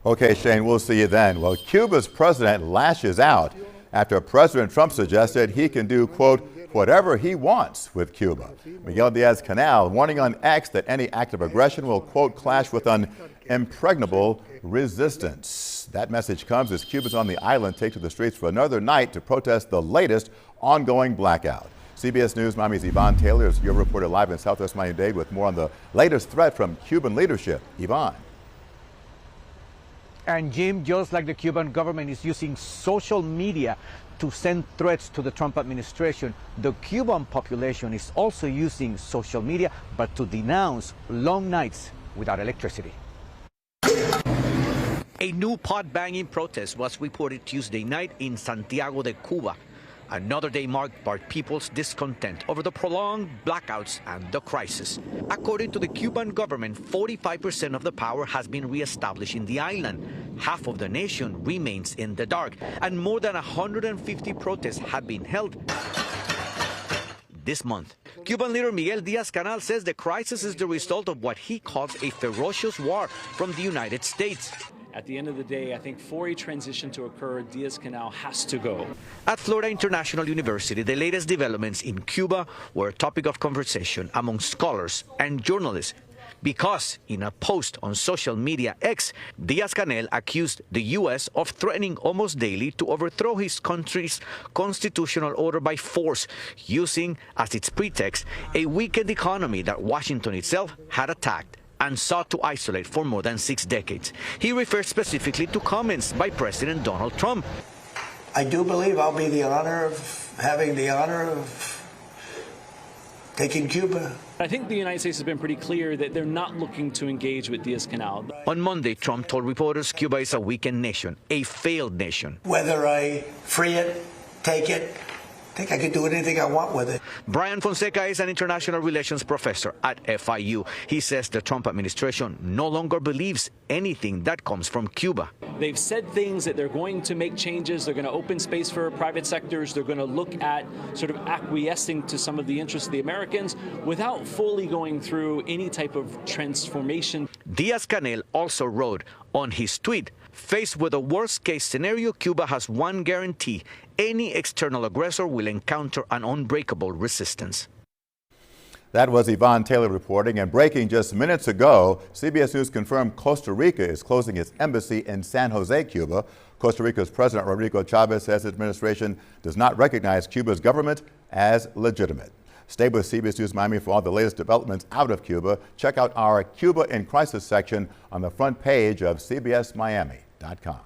Okay, Shane, we'll see you then. Well, Cuba's president lashes out after President Trump suggested he can do, quote, whatever he wants with Cuba. Miguel Diaz-Canel warning on X that any act of aggression will, quote, clash with an impregnable resistance. That message comes as Cubans on the island take to the streets for another night to protest the latest ongoing blackout. CBS News Miami's Yvonne Taylor is your reporter live in Southwest Miami-Dade with more on the latest threat from Cuban leadership. Yvonne. And Jim, just like the Cuban government is using social media to send threats to the Trump administration, the Cuban population is also using social media, but to denounce long nights without electricity. A new pot-banging protest was reported Tuesday night in Santiago de Cuba. Another day marked by people's discontent over the prolonged blackouts and the crisis. According to the Cuban government, 45% of the power has been reestablished in the island. Half of the nation remains in the dark, and more than 150 protests have been held this month. Cuban leader Miguel Diaz-Canel says the crisis is the result of what he calls a ferocious war from the United States. At the end of the day, I think for a transition to occur, Diaz-Canel has to go. At Florida International University, the latest developments in Cuba were a topic of conversation among scholars and journalists because in a post on social media X, Diaz-Canel accused the U.S. of threatening almost daily to overthrow his country's constitutional order by force, using as its pretext a weakened economy that Washington itself had attacked and sought to isolate for more than 6 decades. He refers specifically to comments by President Donald Trump. I do believe I'll be having the honor of taking Cuba. I think the United States has been pretty clear that they're not looking to engage with Diaz-Canel. On Monday, Trump told reporters Cuba is a weakened nation, a failed nation. Whether I free it, take it, I think I can do anything I want with it. Brian Fonseca is an international relations professor at FIU. He says the Trump administration no longer believes anything that comes from Cuba. They've said things that they're going to make changes, they're going to open space for private sectors, they're going to look at sort of acquiescing to some of the interests of the Americans without fully going through any type of transformation. Diaz-Canel also wrote on his tweet, faced with a worst-case scenario, Cuba has one guarantee: any external aggressor will encounter an unbreakable resistance. That was Yvonne Taylor reporting. And breaking just minutes ago, CBS News confirmed Costa Rica is closing its embassy in San Jose, Cuba. Costa Rica's President Rodrigo Chavez says his administration does not recognize Cuba's government as legitimate. Stay with CBS News Miami for all the latest developments out of Cuba. Check out our Cuba in Crisis section on the front page of CBSMiami.com.